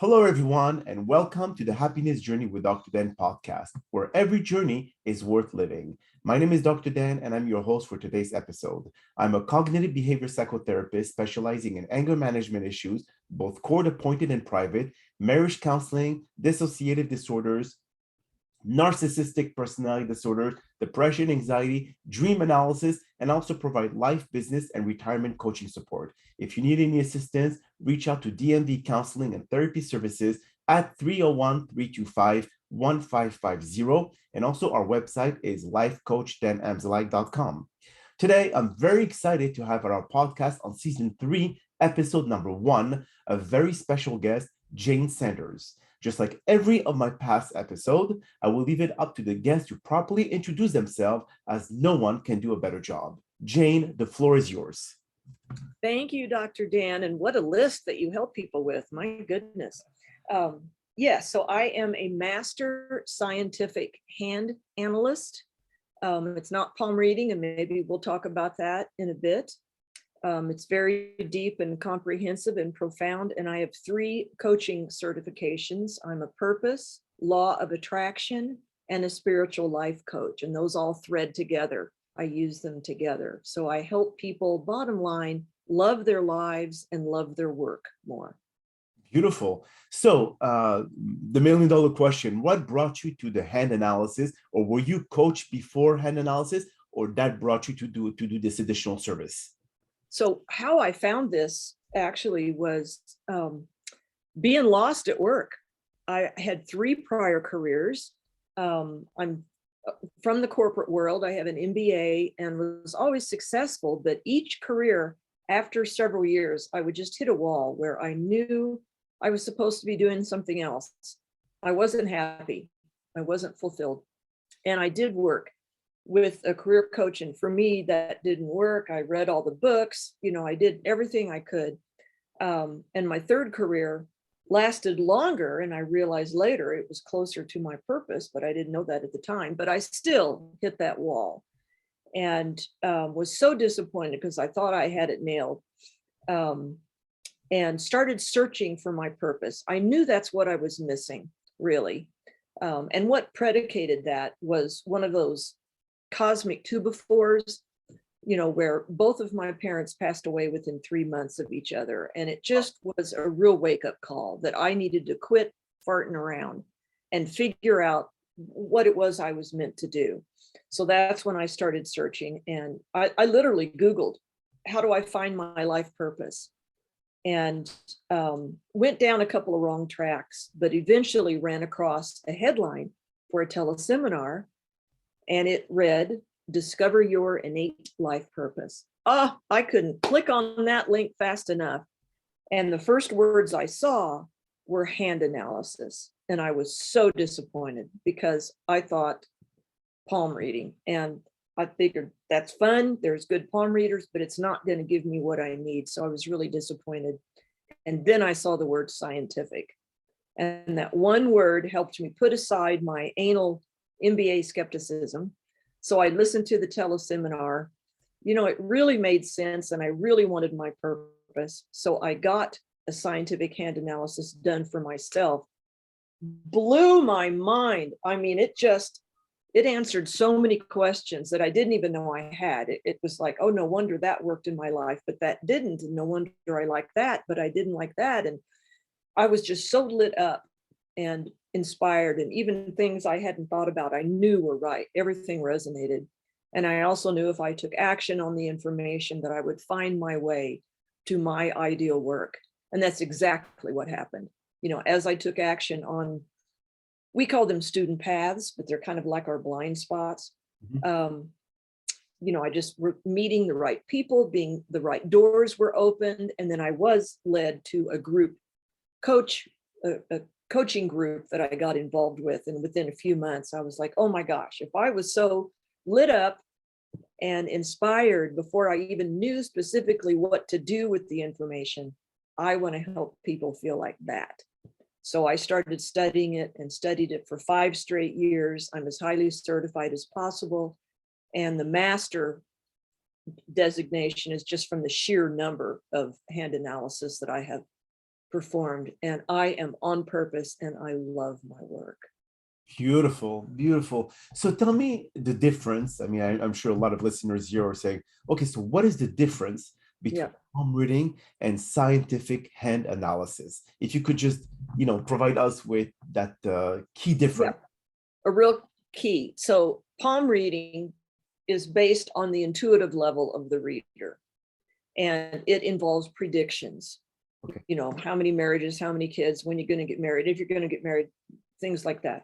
Hello, everyone, and welcome to the Happiness Journey with Dr. Dan podcast, where every journey is worth living. My name is Dr. Dan, and I'm your host for today's episode. I'm a cognitive behavior psychotherapist specializing in anger management issues, both court appointed and private, marriage counseling, dissociative disorders, narcissistic personality disorders, depression, anxiety, dream analysis, and also provide life, business, and retirement coaching support. If you need any assistance, reach out to DMV Counseling and Therapy Services at 301-325-1550. And also our website is lifecoachdranamzallag.com. Today, I'm very excited to have our podcast on season 3, episode number 1, a very special guest, Jayne Sanders. Just like every of my past episode, I will leave it up to the guests to properly introduce themselves, as no one can do a better job. Jayne, the floor is yours. Thank you, Dr. Dan. And what a list that you help people with. My goodness. Yes, so I am a master scientific hand analyst. It's not palm reading, and maybe we'll talk about that in a bit. It's very deep and comprehensive and profound. And I have 3 coaching certifications. I'm a purpose, law of attraction, and a spiritual life coach. And those all thread together. I use them together. So I help people, bottom line, love their lives and love their work more. Beautiful. So the $1 million question, what brought you to the hand analysis, or were you coached before hand analysis, or that brought you to do this additional service? So how I found this actually was being lost at work. I had 3 prior careers. I'm from the corporate world. I have an MBA and was always successful, but each career, after several years, I would just hit a wall where I knew I was supposed to be doing something else. I wasn't happy. I wasn't fulfilled. And I did work with a career coach, and for me that didn't work. I read all the books, I did everything I could, and my 3rd career lasted longer, and I realized later it was closer to my purpose, but I didn't know that at the time. But I still hit that wall and was so disappointed because I thought I had it nailed, and started searching for my purpose. I knew that's what I was missing, really, and what predicated that was one of those cosmic two-by-fours, where both of my parents passed away within 3 months of each other. And it just was a real wake-up call that I needed to quit farting around and figure out what it was I was meant to do. So that's when I started searching. And I literally Googled, how do I find my life purpose? And went down a couple of wrong tracks, but eventually ran across a headline for a teleseminar. And it read, Discover Your Innate Life Purpose. I couldn't click on that link fast enough. And the first words I saw were hand analysis. And I was so disappointed because I thought palm reading. And I figured that's fun. There's good palm readers, but it's not going to give me what I need. So I was really disappointed. And then I saw the word scientific. And that one word helped me put aside my anal MBA skepticism. So I listened to the teleseminar. It really made sense, and I really wanted my purpose. So I got a scientific hand analysis done for myself. Blew my mind. I mean, it answered so many questions that I didn't even know I had. It was like, oh, no wonder that worked in my life, but that didn't. And no wonder I liked that, but I didn't like that. And I was just so lit up and inspired, and even things I hadn't thought about, I knew were right. Everything resonated. And I also knew if I took action on the information that I would find my way to my ideal work. And that's exactly what happened. As I took action on, we call them student paths, but they're kind of like our blind spots. I just were meeting the right people, being the right doors were opened. And then I was led to a group a coaching group that I got involved with. And within a few months, I was like, oh my gosh, if I was so lit up and inspired before I even knew specifically what to do with the information, I want to help people feel like that. So I started studying it and studied it for 5 straight years. I'm as highly certified as possible. And the master designation is just from the sheer number of hand analysis that I have performed, and I am on purpose and I love my work. Beautiful, beautiful. So tell me the difference. I mean, I'm sure a lot of listeners here are saying, okay, so what is the difference between Yeah. palm reading and scientific hand analysis? If you could just, provide us with that key Yeah. difference. A real key. So palm reading is based on the intuitive level of the reader, and it involves predictions. Okay. How many marriages, how many kids, when you're going to get married, if you're going to get married, things like that.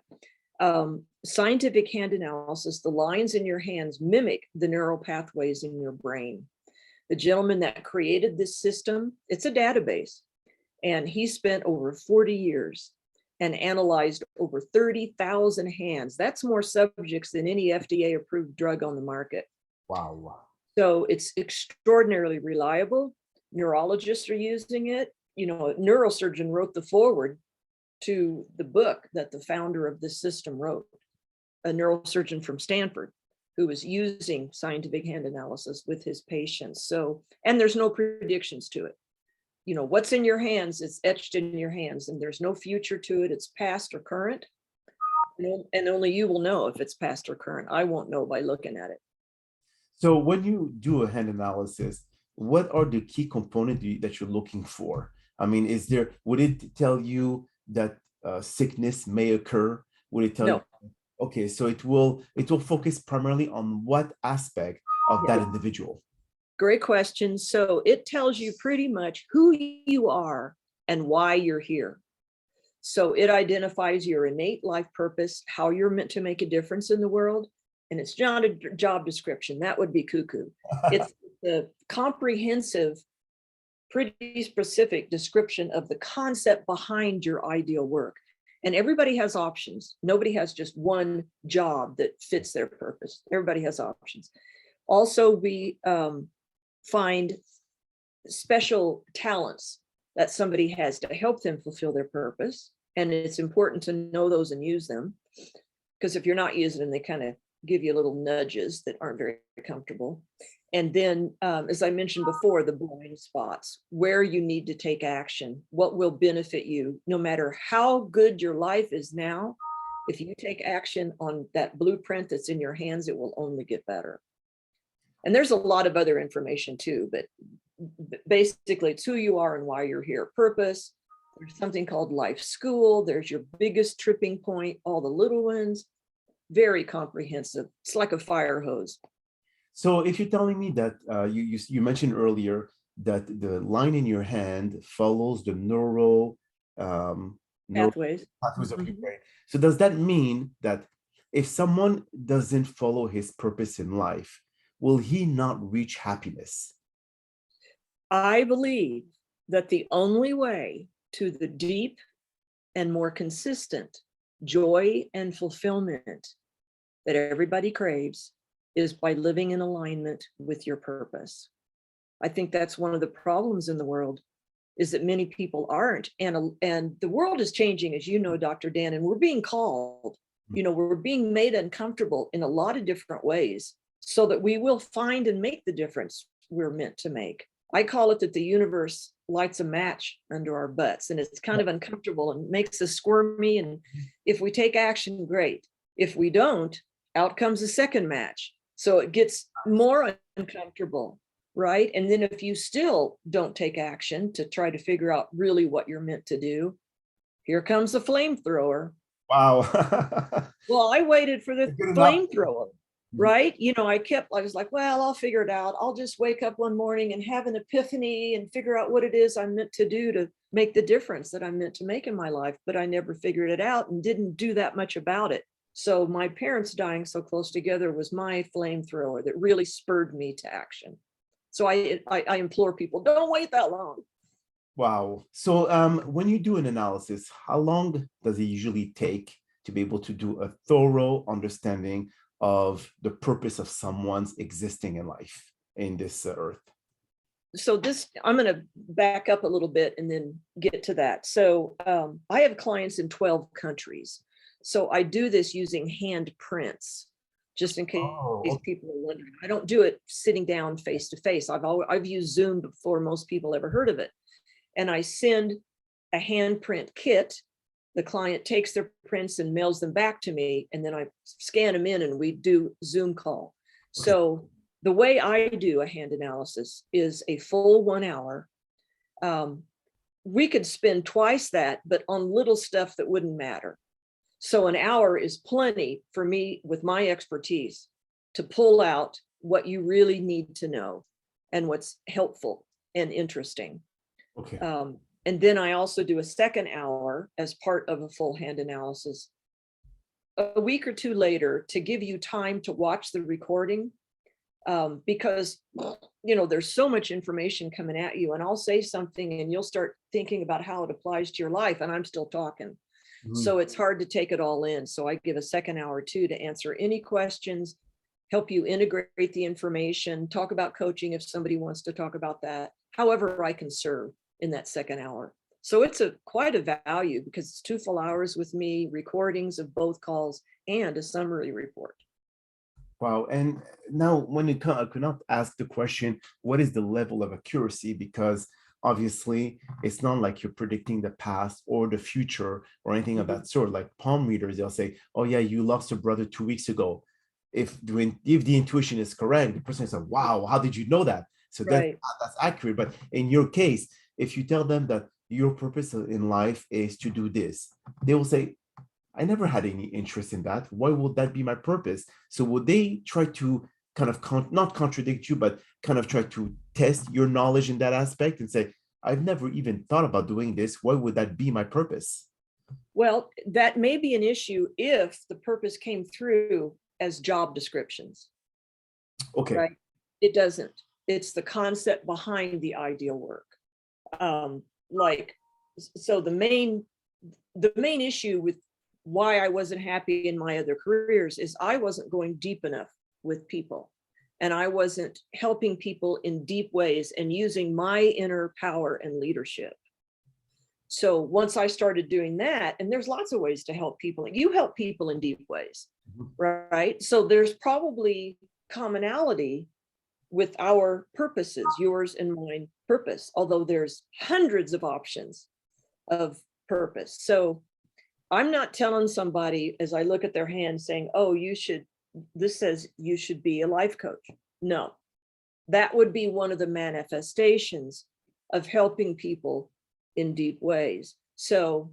Scientific hand analysis, the lines in your hands mimic the neural pathways in your brain. The gentleman that created this system, it's a database, and he spent over 40 years and analyzed over 30,000 hands. That's more subjects than any FDA approved drug on the market. Wow. So it's extraordinarily reliable. Neurologists are using it. A neurosurgeon wrote the foreword to the book that the founder of this system wrote, a neurosurgeon from Stanford who was using scientific hand analysis with his patients. So, and there's no predictions to it. What's in your hands is etched in your hands, and there's no future to it. It's past or current. And only you will know if it's past or current. I won't know by looking at it. So when you do a hand analysis, what are the key components that you're looking for? I mean, would it tell you that sickness may occur? Would it tell No. you? Okay, so it will focus primarily on what aspect of that individual? Great question. So it tells you pretty much who you are and why you're here. So it identifies your innate life purpose, how you're meant to make a difference in the world. And it's not a job description. That would be cuckoo. It's the comprehensive, pretty specific description of the concept behind your ideal work. And everybody has options. Nobody has just one job that fits their purpose. Everybody has options. Also, we find special talents that somebody has to help them fulfill their purpose. And it's important to know those and use them, because if you're not using them, they kind of give you little nudges that aren't very comfortable. And then, as I mentioned before, the blind spots, where you need to take action, what will benefit you, no matter how good your life is now. If you take action on that blueprint that's in your hands, it will only get better. And there's a lot of other information too, but basically it's who you are and why you're here. Purpose. There's something called life school. There's your biggest tripping point, all the little ones. Very comprehensive. It's like a fire hose. So if you're telling me that you mentioned earlier that the line in your hand follows the neural Pathways. pathways of your brain. So does that mean that if someone doesn't follow his purpose in life, will he not reach happiness? I believe that the only way to the deep and more consistent joy and fulfillment that everybody craves is by living in alignment with your purpose. I think that's one of the problems in the world, is that many people aren't. And the world is changing, as you know, Dr. Dan, and we're being called, we're being made uncomfortable in a lot of different ways so that we will find and make the difference we're meant to make. I call it that the universe lights a match under our butts, and it's kind of uncomfortable and makes us squirmy. And if we take action, great. If we don't, out comes a second match. So it gets more uncomfortable, right? And then if you still don't take action to try to figure out really what you're meant to do, here comes the flamethrower. Wow. Well, I waited for the flamethrower, right? I was like, well, I'll figure it out. I'll just wake up one morning and have an epiphany and figure out what it is I'm meant to do to make the difference that I'm meant to make in my life. But I never figured it out and didn't do that much about it. So my parents dying so close together was my flamethrower that really spurred me to action. So I implore people, don't wait that long. Wow. So when you do an analysis, how long does it usually take to be able to do a thorough understanding of the purpose of someone's existing in life in this earth? So I'm going to back up a little bit and then get to that. So I have clients in 12 countries. So I do this using hand prints, just in case people are wondering. I don't do it sitting down face to face. I've used Zoom before most people ever heard of it. And I send a handprint kit. The client takes their prints and mails them back to me, and then I scan them in and we do Zoom call. Okay. So the way I do a hand analysis is a full 1 hour. We could spend twice that, but on little stuff that wouldn't matter. So an hour is plenty for me with my expertise to pull out what you really need to know and what's helpful and interesting. Okay. And then I also do a second hour as part of a full hand analysis a week or two later to give you time to watch the recording, because there's so much information coming at you, and I'll say something and you'll start thinking about how it applies to your life, and I'm still talking. So it's hard to take it all in. So I give a second hour too to answer any questions, help you integrate the information, talk about coaching if somebody wants to talk about that, however I can serve in that second hour. So it's quite a value because it's 2 full hours with me, recordings of both calls, and a summary report. Wow. And now when it comes, I could not ask the question, what is the level of accuracy? Because obviously it's not like you're predicting the past or the future or anything of that sort. Like palm readers, they'll say, oh yeah, you lost a brother 2 weeks ago. If the intuition is correct, the person is like, wow, how did you know that? So Right. that's accurate. But in your case, if you tell them that your purpose in life is to do this, they will say, I never had any interest in that. Why would that be my purpose? So would they try to kind of not contradict you, but kind of try to test your knowledge in that aspect and say, I've never even thought about doing this. Why would that be my purpose? Well, that may be an issue if the purpose came through as job descriptions. Okay. Right? It doesn't. It's the concept behind the ideal work. So the main issue with why I wasn't happy in my other careers is I wasn't going deep enough with people, and I wasn't helping people in deep ways and using my inner power and leadership. So once I started doing that, and there's lots of ways to help people, you help people in deep ways, right? So there's probably commonality with our purposes, yours and mine purpose, although there's hundreds of options of purpose. So I'm not telling somebody as I look at their hand saying, oh, this says you should be a life coach. No, that would be one of the manifestations of helping people in deep ways. So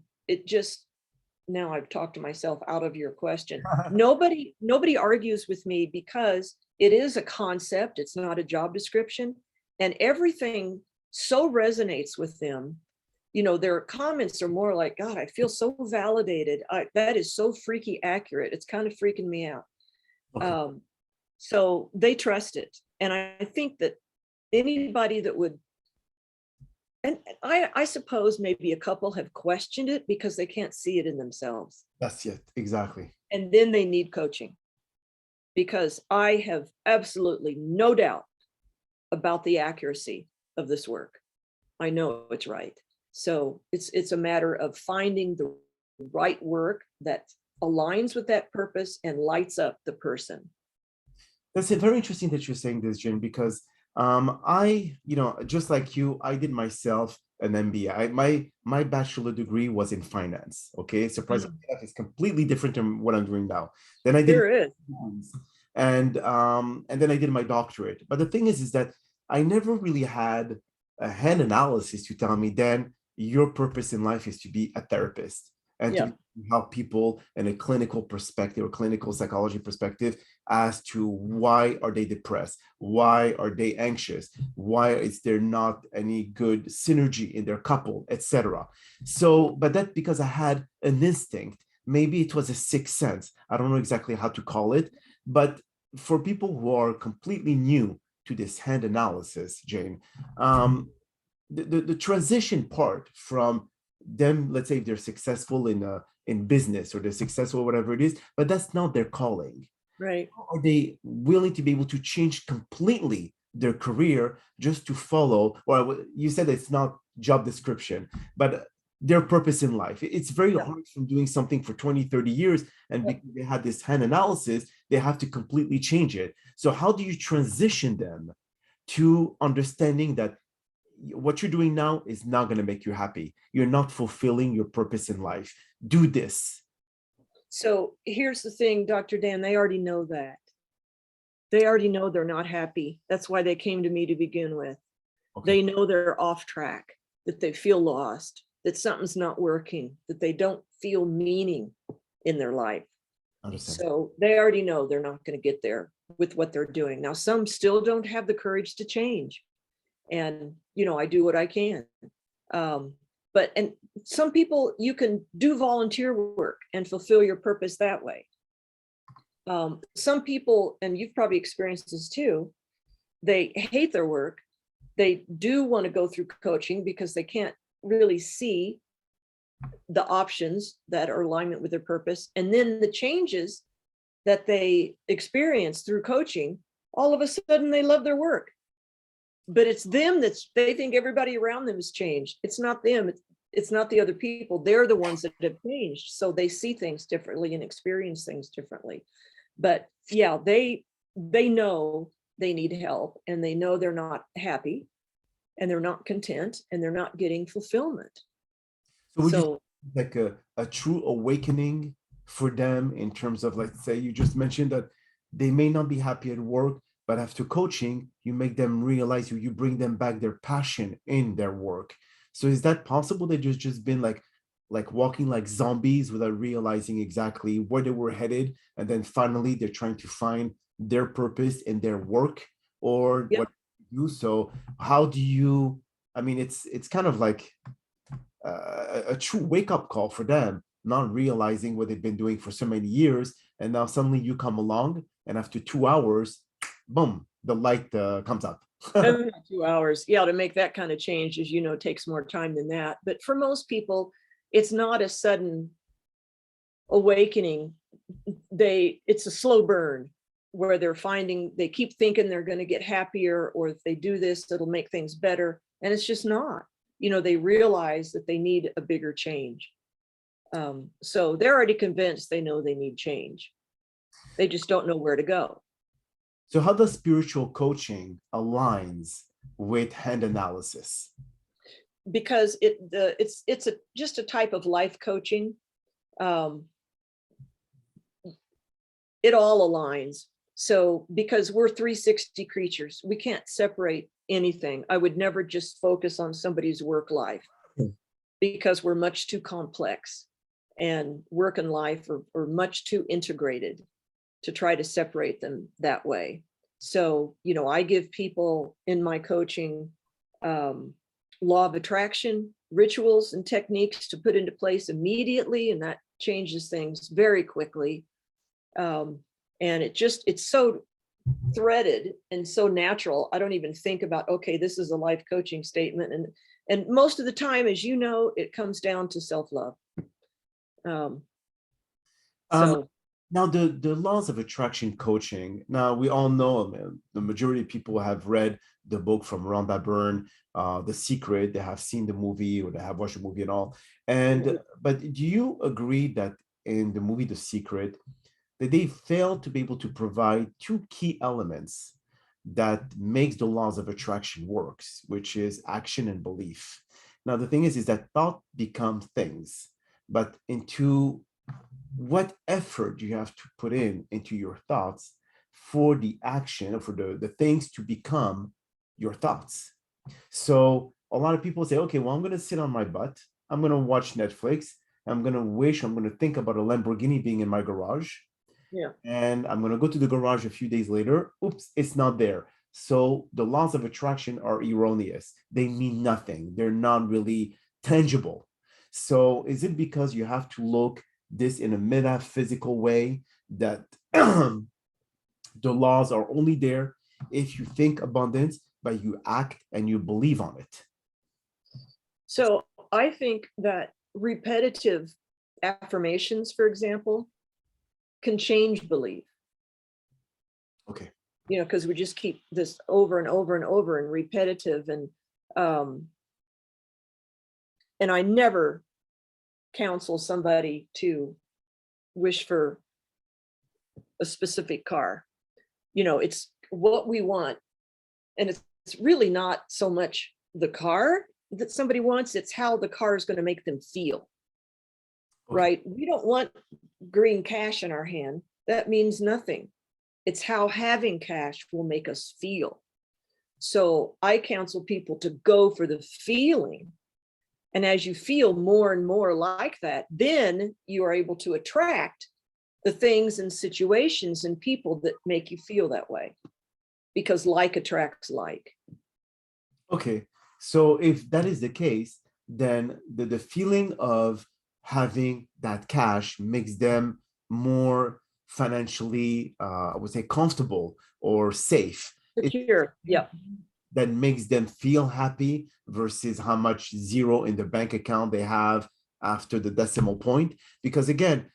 now I've talked to myself out of your question. Nobody argues with me because it is a concept. It's not a job description, and everything so resonates with them. Their comments are more like, God, I feel so validated. That is so freaky accurate. It's kind of freaking me out. Okay. So they trust it. And I think that anybody that would, and I suppose maybe a couple have questioned it because they can't see it in themselves. That's it. Exactly. And then they need coaching, because I have absolutely no doubt about the accuracy of this work. I know it's right. So it's a matter of finding the right work that aligns with that purpose and lights up the person. That's very interesting that you're saying this, Jayne, because I, just like you, I did myself an MBA. My bachelor degree was in finance. Okay, surprisingly enough, it's completely different from what I'm doing now. Then I did, there is, and then I did my doctorate. But the thing is that I never really had a hand analysis to tell me, Dan, your purpose in life is to be a therapist and to help people in a clinical perspective or clinical psychology perspective as to why are they depressed, why are they anxious, why is there not any good synergy in their couple, etc. So, but that's because I had an instinct. Maybe it was a sixth sense. I don't know exactly how to call it, but for people who are completely new to this hand analysis, Jayne, the transition part from them, let's say if they're successful in business or they're successful, whatever it is, but that's not their calling. Right. Are they willing to be able to change completely their career just to follow, or you said it's not job description, but their purpose in life? It's very hard from doing something for 20, 30 years. And because they had this hand analysis, they have to completely change it. So how do you transition them to understanding that what you're doing now is not going to make you happy. You're not fulfilling your purpose in life. Do this. So here's the thing, Dr. Dan, they already know that. They already know they're not happy. That's why they came to me to begin with. Okay. They know they're off track, that they feel lost, that something's not working, that they don't feel meaning in their life. Understand. So they already know they're not going to get there with what they're doing. Now, some still don't have the courage to change. And, I do what I can. And some people, you can do volunteer work and fulfill your purpose that way. Some people, and you've probably experienced this too, they hate their work. They do want to go through coaching because they can't really see the options that are alignment with their purpose. And then the changes that they experience through coaching, all of a sudden they love their work. But it's them they think everybody around them has changed. It's not them. It's not the other people. They're the ones that have changed. So they see things differently and experience things differently. But yeah, they know they need help, and they know they're not happy, and they're not content, and they're not getting fulfillment. So would you like a true awakening for them in terms of, let's say, you just mentioned that they may not be happy at work, but after coaching, you make them realize, you bring them back their passion in their work. So is that possible? They just been like walking like zombies without realizing exactly where they were headed, and then finally they're trying to find their purpose in their work or Yep. what you do. So how do you? I mean, it's kind of like a true wake-up call for them, not realizing what they've been doing for so many years, and now suddenly you come along, and after 2 hours, boom, the light comes up. 2 hours. Yeah, to make that kind of change, as you know, takes more time than that. But for most people, it's not a sudden awakening. It's a slow burn where they keep thinking they're going to get happier, or if they do this, it'll make things better. And it's just not. They realize that they need a bigger change. So they're already convinced they know they need change. They just don't know where to go. So how does spiritual coaching aligns with hand analysis? Because it's just a type of life coaching. It all aligns. So because we're 360 creatures, we can't separate anything. I would never just focus on somebody's work life because we're much too complex, and work and life are much too integrated to try to separate them that way. So, I give people in my coaching law of attraction, rituals and techniques to put into place immediately, and that changes things very quickly. And it's so threaded and so natural. I don't even think about, okay, this is a life coaching statement. And most of the time, as you know, it comes down to self-love. Now the laws of attraction coaching. Now we all know, the majority of people have read the book from Rhonda Byrne, The Secret. They have seen the movie, or they have watched the movie and all. But do you agree that in the movie The Secret, that they failed to be able to provide two key elements that makes the laws of attraction works, which is action and belief? Now the thing is that thought becomes things, but into what effort you have to put into your thoughts for the action, or for the things to become your thoughts. So a lot of people say, okay, well, I'm going to sit on my butt, I'm going to watch Netflix, I'm going to think about a Lamborghini being in my garage. Yeah. And I'm going to go to the garage a few days later. Oops, it's not there. So the laws of attraction are erroneous. They mean nothing. They're not really tangible. So is it because you have to look this in a metaphysical way, that the laws are only there if you think abundance, but you act and you believe on it? So I think that repetitive affirmations, for example, can change belief. Okay. Because we just keep this over and over and over and repetitive. And I never counsel somebody to wish for a specific car. It's what we want. And it's really not so much the car that somebody wants, it's how the car is going to make them feel, Okay. right? We don't want green cash in our hand. That means nothing. It's how having cash will make us feel. So I counsel people to go for the feeling. And as you feel more and more like that, then you are able to attract the things and situations and people that make you feel that way, because like attracts like. Okay. So if that is the case, then the feeling of having that cash makes them more financially, I would say, comfortable or safe. Secure. Yeah. That makes them feel happy versus how much zero in the bank account they have after the decimal point. Because again,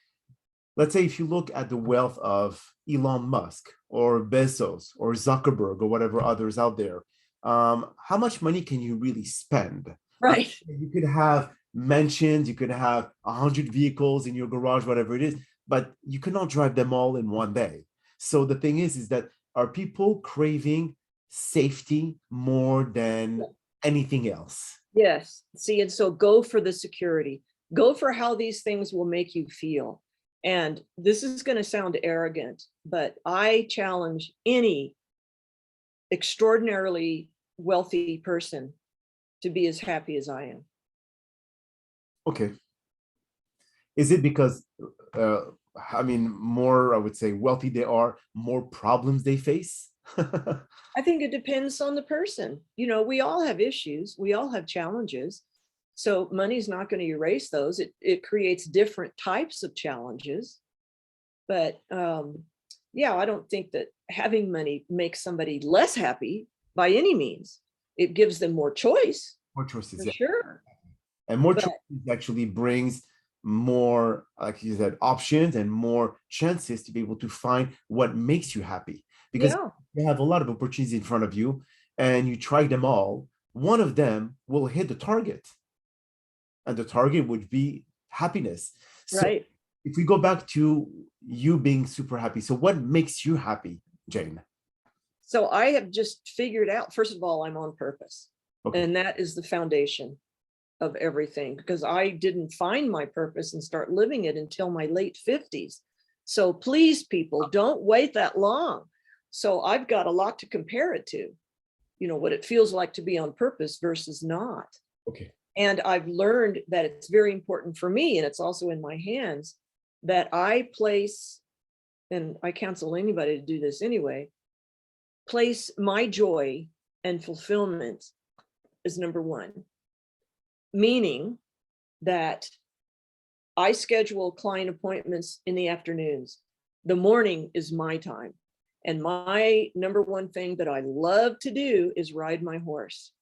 let's say if you look at the wealth of Elon Musk or Bezos or Zuckerberg or whatever others out there, how much money can you really spend? Right. You could have mansions, you could have 100 vehicles in your garage, whatever it is, but you cannot drive them all in one day. So the thing is that are people craving safety more than anything else? Yes. See, and so go for the security. Go for how these things will make you feel. And this is going to sound arrogant, but I challenge any extraordinarily wealthy person to be as happy as I am. Okay. Is it because, I mean, more, I would say, wealthy they are, more problems they face? I think it depends on the person. You know, we all have issues. We all have challenges. So money's not going to erase those. It creates different types of challenges. But yeah, I don't think that having money makes somebody less happy by any means. It gives them more choice. More choices, For yeah. sure. And more But choices actually brings more, like you said, options and more chances to be able to find what makes you happy. Because yeah, you have a lot of opportunities in front of you and you try them all, one of them will hit the target. And the target would be happiness. So right. if we go back to you being super happy, so what makes you happy, Jayne? So I have just figured out, first of all, I'm on purpose. Okay. And that is the foundation of everything, because I didn't find my purpose and start living it until my late 50s. So please, people, don't wait that long. So I've got a lot to compare it to, you know, what it feels like to be on purpose versus not. Okay. And I've learned that it's very important for me, and it's also in my hands, that I place, and I counsel anybody to do this anyway, place my joy and fulfillment as number one. Meaning that I schedule client appointments in the afternoons. The morning is my time. And my number one thing that I love to do is ride my horse.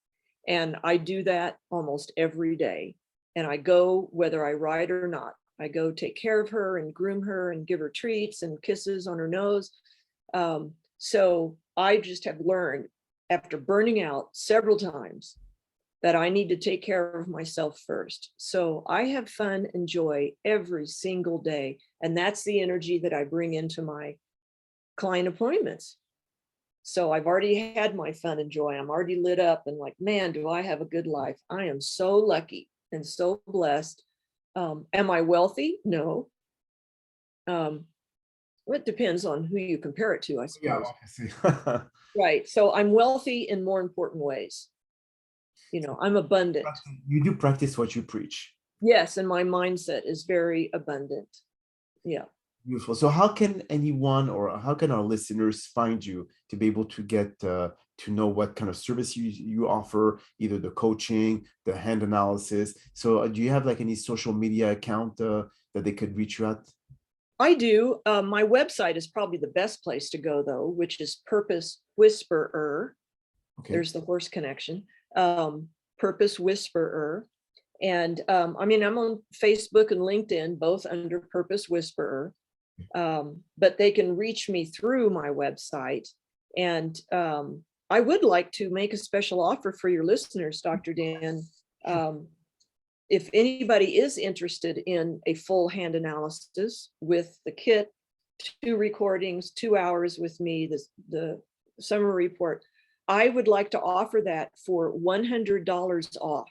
And I do that almost every day. And I go whether I ride or not. I go take care of her and groom her and give her treats and kisses on her nose. So I just have learned, after burning out several times, that I need to take care of myself first. So I have fun and joy every single day. And that's the energy that I bring into my client appointments. So I've already had my fun and joy. I'm already lit up and like, man, do I have a good life. I am so lucky and so blessed. Am I wealthy? No. It depends on who you compare it to, I suppose. Yeah, obviously. Right. So I'm wealthy in more important ways. You know, I'm abundant. You do practice what you preach. Yes, and my mindset is very abundant. Yeah. Beautiful. So how can anyone or how can our listeners find you to be able to get to know what kind of service you offer, either the coaching, the hand analysis? So do you have like any social media account that they could reach you at? I do. My website is probably the best place to go, though, which is Purpose Whisperer. Okay. There's the horse connection. Purpose Whisperer. And I mean, I'm on Facebook and LinkedIn, both under Purpose Whisperer. But they can reach me through my website. And I would like to make a special offer for your listeners, Dr. Dan. If anybody is interested in a full hand analysis with the kit, 2 recordings, 2 hours with me, the summary report, I would like to offer that for $100 off.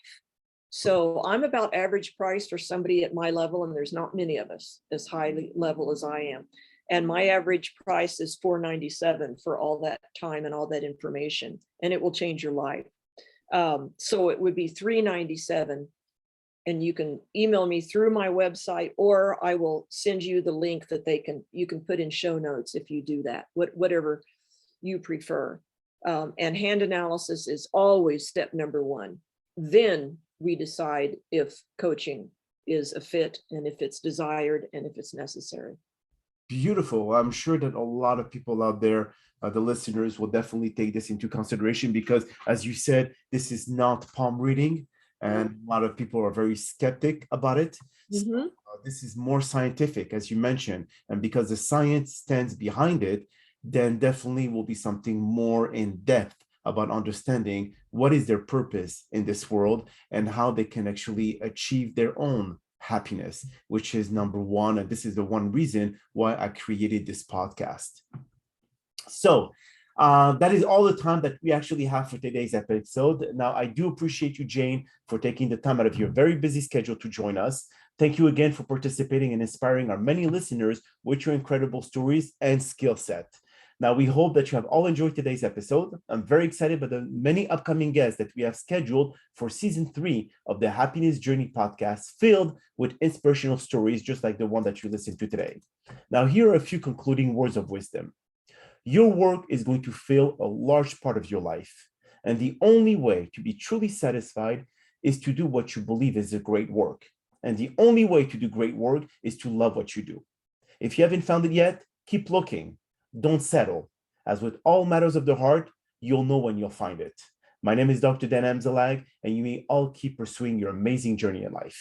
So I'm about average price for somebody at my level, and there's not many of us as highly level as I am. And my average price is $497 for all that time and all that information, and it will change your life. So it would be $397, and you can email me through my website, or I will send you the link that you can put in show notes if you do that, whatever you prefer. And hand analysis is always step number one. Then we decide if coaching is a fit and if it's desired and if it's necessary. Beautiful. I'm sure that a lot of people out there, the listeners, will definitely take this into consideration because, as you said, this is not palm reading, and a lot of people are very skeptic about it. Mm-hmm. This is more scientific, as you mentioned, and because the science stands behind it, then definitely will be something more in depth about understanding what is their purpose in this world and how they can actually achieve their own happiness, which is number one. And this is the one reason why I created this podcast. So that is all the time that we actually have for today's episode. Now, I do appreciate you, Jayne, for taking the time out of your very busy schedule to join us. Thank you again for participating and inspiring our many listeners with your incredible stories and skill set. Now, we hope that you have all enjoyed today's episode. I'm very excited about the many upcoming guests that we have scheduled for season 3 of the Happiness Journey podcast, filled with inspirational stories just like the one that you listened to today. Now, here are a few concluding words of wisdom. Your work is going to fill a large part of your life, and the only way to be truly satisfied is to do what you believe is a great work. And the only way to do great work is to love what you do. If you haven't found it yet, keep looking. Don't settle. As with all matters of the heart, you'll know when you'll find it. My name is Dr. Dan Amzallag, and you may all keep pursuing your amazing journey in life.